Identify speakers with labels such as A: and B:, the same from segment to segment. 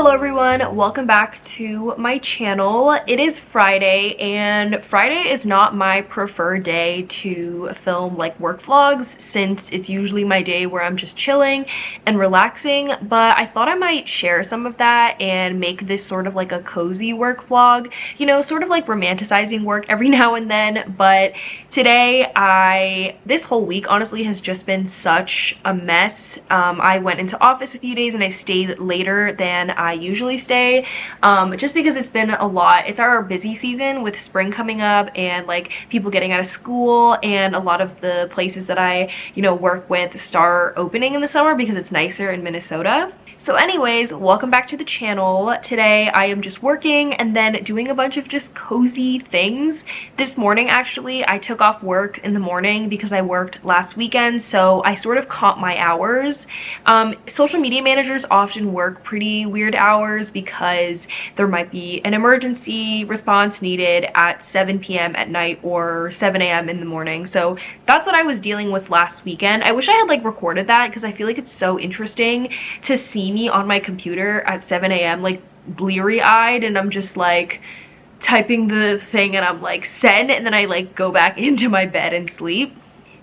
A: Hello everyone, welcome back to my channel. It is Friday and Friday is not my preferred day to film like work vlogs since it's usually my day where I'm just chilling and relaxing, but I thought I might share some of that and make this sort of like a cozy work vlog, you know, sort of like romanticizing work every now and then. But today this whole week honestly has just been such a mess. I went into office a few days and I stayed later than I usually stay, just because it's been a lot. It's our busy season with spring coming up and like people getting out of school, and a lot of the places that I, you know, work with start opening in the summer because it's nicer in Minnesota. So anyways, welcome back to the channel. Today I am just working and then doing a bunch of just cozy things. This morning actually I took off work in the morning because I worked last weekend, so I sort of caught my hours. Social media managers often work pretty weird hours because there might be an emergency response needed at 7 p.m. at night or 7 a.m. in the morning. So that's what I was dealing with last weekend. I wish I had like recorded that because I feel like it's so interesting to see me on my computer at 7 a.m. like bleary-eyed, and I'm just like typing the thing and I'm like send, and then I like go back into my bed and sleep.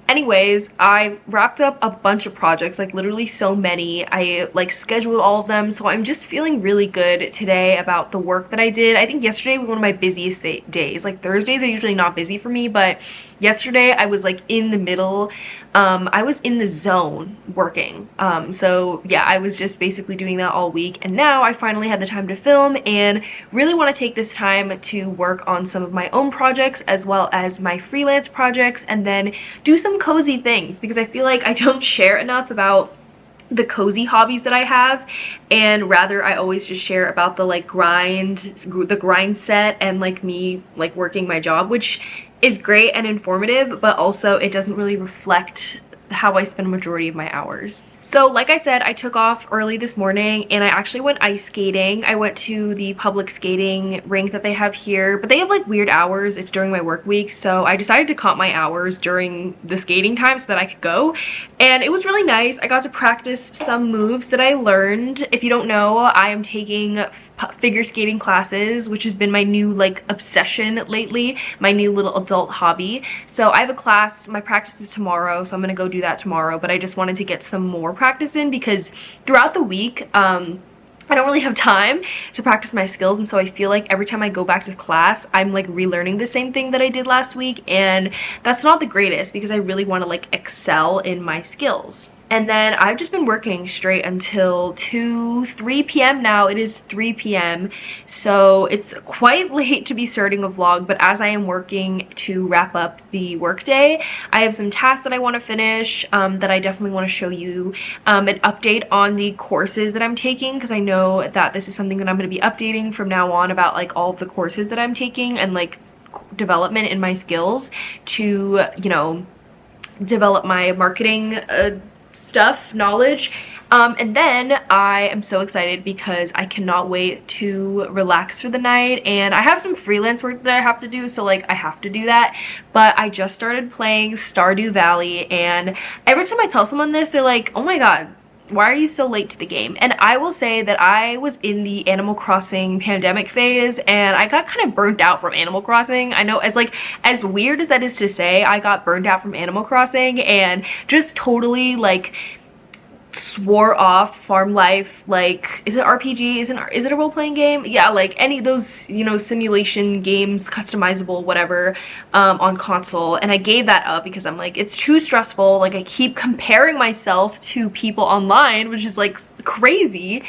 A: Anyways, I've wrapped up a bunch of projects, like literally so many. I like scheduled all of them, so I'm just feeling really good today about the work that I did. I think yesterday was one of my busiest days. Like Thursdays are usually not busy for me, but yesterday I was like in the middle. I was in the zone working. So yeah, I was just basically doing that all week, and now I finally had the time to film and really want to take this time to work on some of my own projects as well as my freelance projects, and then do some cozy things because I feel like I don't share enough about the cozy hobbies that I have, and rather I always just share about the like the grind set and like me like working my job, which is great and informative, but also it doesn't really reflect how I spend a majority of my hours. So like I said, I took off early this morning and I actually went ice skating. I went to the public skating rink that they have here, but they have like weird hours. It's during my work week, so I decided to count my hours during the skating time so that I could go, and it was really nice. I got to practice some moves that I learned. If you don't know, I am taking figure skating classes, which has been my new like obsession lately, my new little adult hobby. So I have a class, my practice is tomorrow, so I'm gonna go do that tomorrow, but I just wanted to get some more practice in because throughout the week I don't really have time to practice my skills, and so I feel like every time I go back to class I'm like relearning the same thing that I did last week, and that's not the greatest because I really want to like excel in my skills. And then I've just been working straight until 3 p.m. now. It is 3 p.m. so it's quite late to be starting a vlog, but as I am working to wrap up the workday, I have some tasks that I want to finish that I definitely want to show you, an update on the courses that I'm taking, because I know that this is something that I'm going to be updating from now on about like all of the courses that I'm taking and like development in my skills to, you know, develop my marketing knowledge. And then I am so excited because I cannot wait to relax for the night, and I have some freelance work that I have to do, so like I have to do that. But I just started playing Stardew Valley, and every time I tell someone this, they're like, oh my god, why are you so late to the game? And I will say that I was in the Animal Crossing pandemic phase and I got kind of burnt out from Animal Crossing. I know, as weird as that is to say, I got burnt out from Animal Crossing and just totally like swore off farm life. Like, is it RPG? Is it a role-playing game? Yeah, like any of those, you know, simulation games, customizable, whatever, on console. And I gave that up because I'm like, it's too stressful. Like, I keep comparing myself to people online, which is like crazy.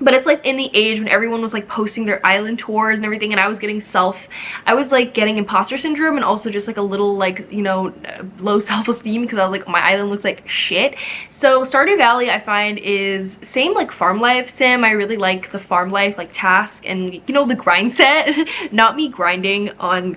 A: But it's like in the age when everyone was like posting their island tours and everything, and I was like getting imposter syndrome and also just like a little like, you know, low self-esteem because I was like, my island looks like shit. So Stardew Valley I find is same like farm life sim. I really like the farm life like task and, you know, the grind set. Not me grinding on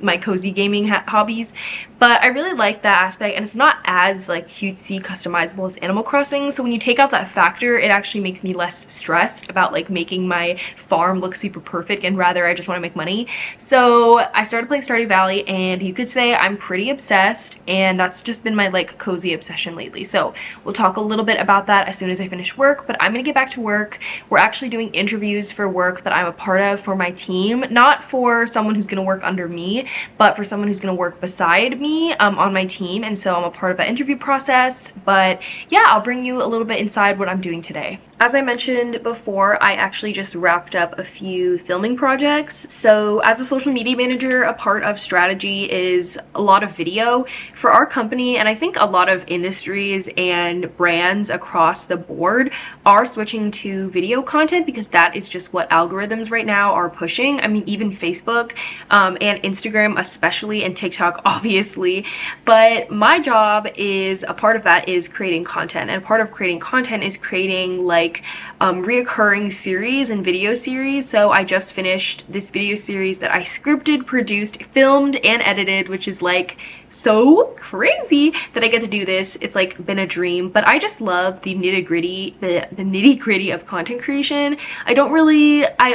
A: my cozy gaming hobbies, but I really like that aspect, and it's not as like cutesy customizable as Animal Crossing. So when you take out that factor, it actually makes me less stressed about like making my farm look super perfect, and rather I just want to make money. So I started playing Stardew Valley, and you could say I'm pretty obsessed, and that's just been my like cozy obsession lately. So we'll talk a little bit about that as soon as I finish work, but I'm gonna get back to work. We're actually doing interviews for work that I'm a part of for my team, not for someone who's gonna work under me, but for someone who's gonna work beside me on my team, and so I'm a part of that interview process. But yeah, I'll bring you a little bit inside what I'm doing today. As I mentioned before, I actually just wrapped up a few filming projects. So as a social media manager, a part of strategy is a lot of video for our company, and I think a lot of industries and brands across the board are switching to video content because that is just what algorithms right now are pushing. I mean, even Facebook and Instagram especially, and TikTok obviously. But my job is, a part of that is creating content, and a part of creating content is creating like reoccurring series and video series. So I just finished this video series that I scripted, produced, filmed, and edited, which is like so crazy that I get to do this. It's like been a dream, but I just love the nitty-gritty, the nitty-gritty of content creation. I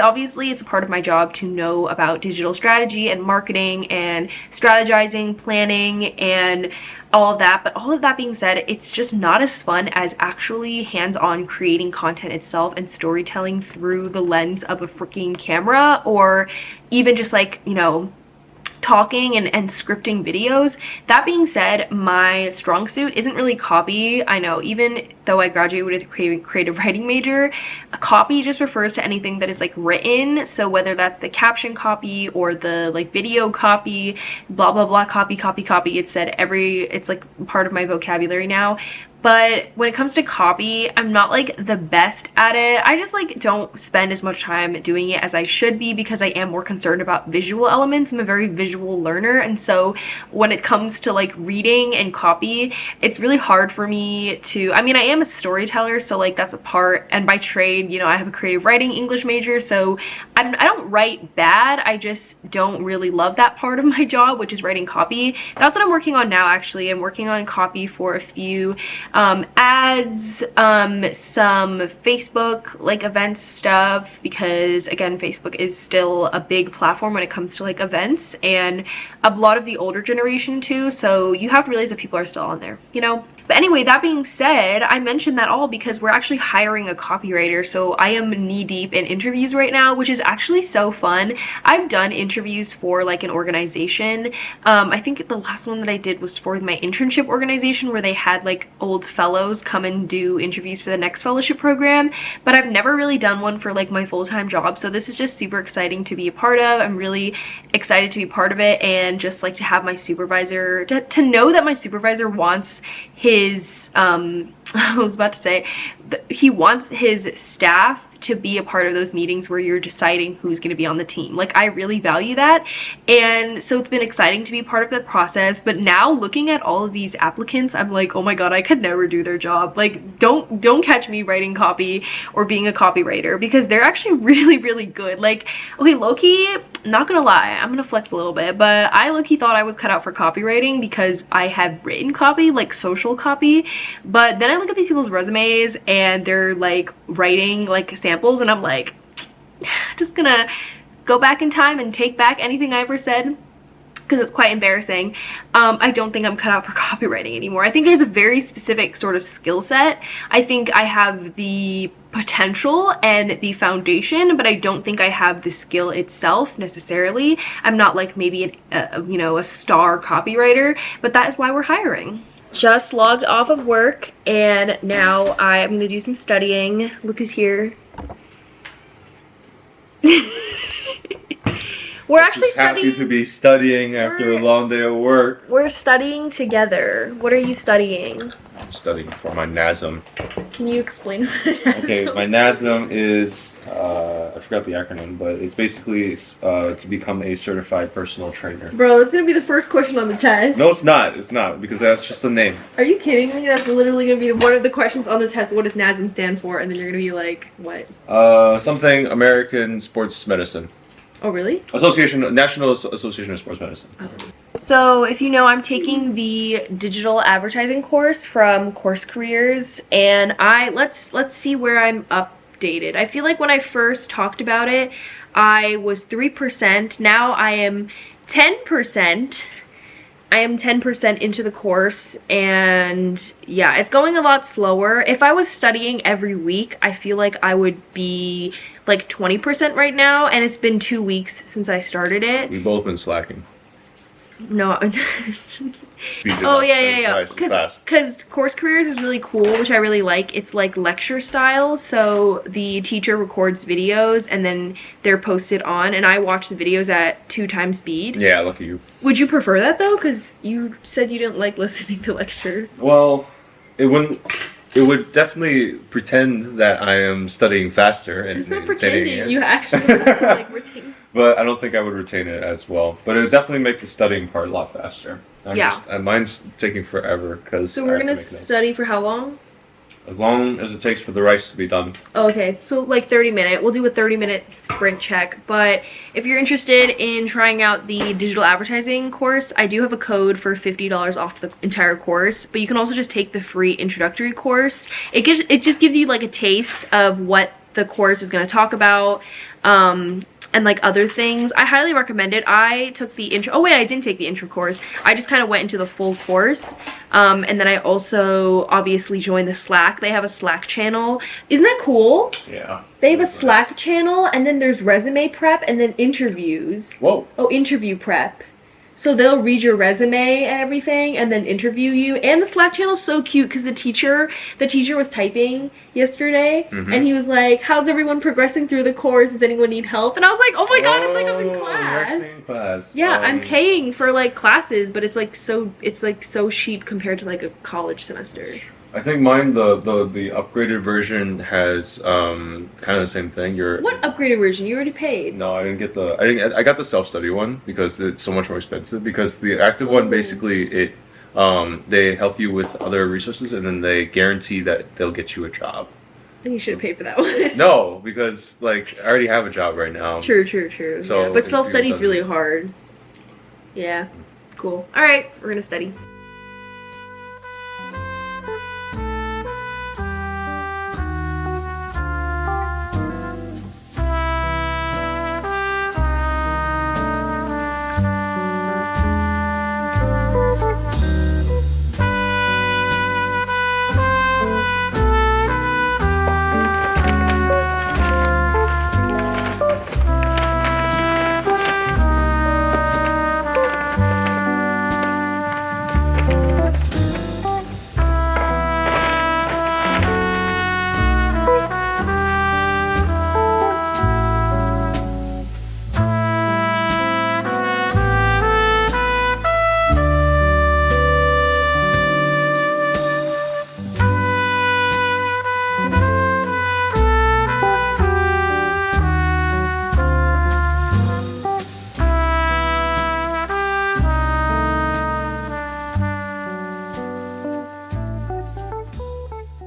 A: obviously, it's a part of my job to know about digital strategy and marketing and strategizing, planning, and all of that, but all of that being said, it's just not as fun as actually hands-on creating content itself and storytelling through the lens of a freaking camera, or even just like, you know, talking and scripting videos. That being said, my strong suit isn't really copy. I know, even though I graduated with a creative writing major, a copy just refers to anything that is like written. So whether that's the caption copy or the like video copy, blah blah blah, copy, it's like part of my vocabulary now. But when it comes to copy, I'm not like the best at it. I just like don't spend as much time doing it as I should be because I am more concerned about visual elements. I'm a very visual learner, and so when it comes to like reading and copy, it's really hard for me to, I mean, I am a storyteller, so like that's a part, and by trade, you know, I have a creative writing English major, so I don't write bad, I just don't really love that part of my job, which is writing copy. That's what I'm working on now, actually. I'm working on copy for a few ads, some Facebook like events stuff, because again, Facebook is still a big platform when it comes to like events, and a lot of the older generation too, so you have to realize that people are still on there, you know. But anyway, that being said, I mentioned that all because we're actually hiring a copywriter, so I am knee-deep in interviews right now, which is actually so fun. I've done interviews for like an organization. I think the last one that I did was for my internship organization, where they had like old fellows come and do interviews for the next fellowship program, but I've never really done one for like my full-time job, so this is just super exciting to be a part of. I'm really excited to be part of it, and just like to have my supervisor, to know that my supervisor wants his I was about to say, he wants his staff to be a part of those meetings where you're deciding who's going to be on the team. Like, I really value that, and so it's been exciting to be part of that process. But now looking at all of these applicants, I'm like, oh my god, I could never do their job. Like, don't catch me writing copy or being a copywriter, because they're actually really good. Like, okay, low-key, not gonna lie, I'm gonna flex a little bit, but I low-key thought I was cut out for copywriting because I have written copy, like social copy, but then I look at these people's resumes and they're like writing like samples, and I'm like, just gonna go back in time and take back anything I ever said, because it's quite embarrassing. I don't think I'm cut out for copywriting anymore. I think there's a very specific sort of skill set. I think I have the potential and the foundation, but I don't think I have the skill itself necessarily. I'm not like maybe you know, a star copywriter, but that is why we're hiring. Just logged off of work, and now I'm gonna do some studying. Look who's here. We're actually studying.
B: Happy to be studying after a long day of work.
A: We're studying together. What are you studying?
B: I'm studying for my NASM.
A: Can you explain what a NASM?
B: Okay, my NASM is, I forgot the acronym, but it's basically to become a certified personal trainer.
A: Bro, that's gonna be the first question on the test.
B: No, it's not. It's not, because that's just the name.
A: Are you kidding me? That's literally gonna be one of the questions on the test. What does NASM stand for? And then you're gonna be like, what?
B: Something American Sports Medicine.
A: Oh, really?
B: National Association of Sports Medicine.
A: Okay. So, if you know, I'm taking the digital advertising course from Course Careers, and let's see where I'm up updated. I feel like when I first talked about it, I was 3%. Now I am 10%. I am 10% into the course, and yeah, it's going a lot slower. If I was studying every week, I feel like I would be like 20% right now, and it's been 2 weeks since I started it.
B: We've both been slacking.
A: No. Oh yeah. Because Course Careers is really cool, which I really like. It's like lecture style, so the teacher records videos and then they're posted on, and I watch the videos at 2 times speed.
B: Yeah, lucky you.
A: Would you prefer that though? Because you said you didn't like listening to lectures.
B: Well, it wouldn't. It would definitely pretend that I am studying faster and
A: it's not pretending.
B: it.
A: You actually have to like retain.
B: But I don't think I would retain it as well. But it would definitely make the studying part a lot faster. Mine's taking forever because.
A: So we're gonna study for how long?
B: As long as it takes for the rice to be done.
A: Okay, so like 30-minute. We'll do a 30-minute sprint check. But if you're interested in trying out the digital advertising course, I do have a code for $50 off the entire course. But you can also just take the free introductory course. It just gives you like a taste of what the course is going to talk about. And like other things. I highly recommend it. I took the intro. Oh wait, I didn't take the intro course. I just kind of went into the full course. And then I also obviously joined the Slack. They have a Slack channel. Isn't that cool?
B: Yeah.
A: They have a Slack channel, and then there's resume prep and then interviews.
B: Whoa.
A: Oh, interview prep. So they'll read your resume and everything and then interview you. And the Slack channel is so cute because the teacher was typing yesterday and he was like, how's everyone progressing through the course? Does anyone need help? And I was like, oh my god, it's like I'm in class.
B: You're actually in class.
A: Yeah, I'm paying for like classes, but it's like so cheap compared to like a college semester.
B: I think mine, the upgraded version has kind of the same thing.
A: What upgraded version? You already paid.
B: No, I didn't get I got the self-study one because it's so much more expensive. Because the active one, basically, they help you with other resources and then they guarantee that they'll get you a job.
A: Then you should have paid for that one.
B: No, because like I already have a job right now.
A: True.
B: So,
A: yeah. But self-study is really hard. Yeah. Cool. All right, we're gonna study.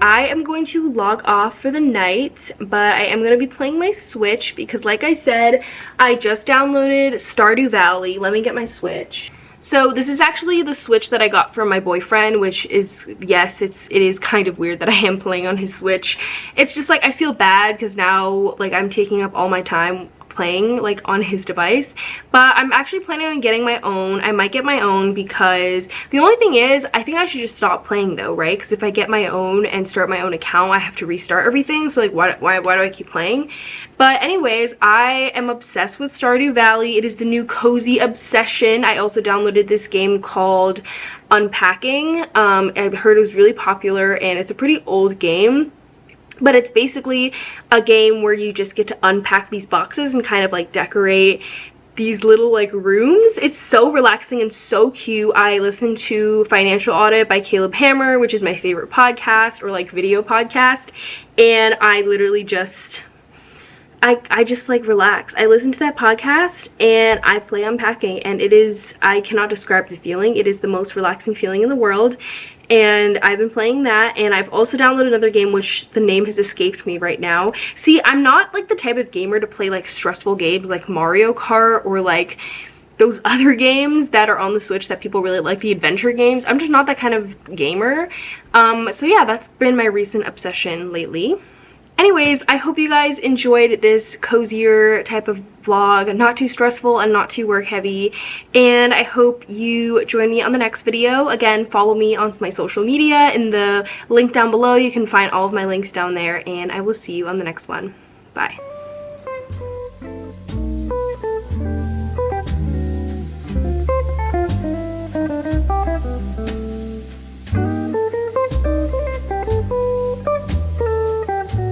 A: I am going to log off for the night, but I am going to be playing my Switch because like I said, I just downloaded Stardew Valley. Let me get my Switch. So this is actually the Switch that I got from my boyfriend, which is, yes, it is kind of weird that I am playing on his Switch. It's just like I feel bad because now like I'm taking up all my time playing like on his device, but I'm actually planning on getting my own. I might get my own because the only thing is I think I should just stop playing though, right? Because if I get my own and start my own account, I have to restart everything, so like why do I keep playing? But anyways, I am obsessed with Stardew Valley. It is the new cozy obsession. I also downloaded this game called Unpacking. I've heard it was really popular and it's a pretty old game. But it's basically a game where you just get to unpack these boxes and kind of like decorate these little like rooms. It's so relaxing and so cute. I listen to Financial Audit by Caleb Hammer, which is my favorite podcast or like video podcast. And I literally just, I just like relax. I listen to that podcast and I play Unpacking, and it is, I cannot describe the feeling. It is the most relaxing feeling in the world. And I've been playing that, and I've also downloaded another game which the name has escaped me right now. See, I'm not like the type of gamer to play like stressful games like Mario Kart or like those other games that are on the Switch that people really like, the adventure games. I'm just not that kind of gamer. So yeah, that's been my recent obsession lately. Anyways, I hope you guys enjoyed this cozier type of vlog, not too stressful and not too work heavy, and I hope you join me on the next video. Again, follow me on my social media in the link down below. You can find all of my links down there, and I will see you on the next one. Bye.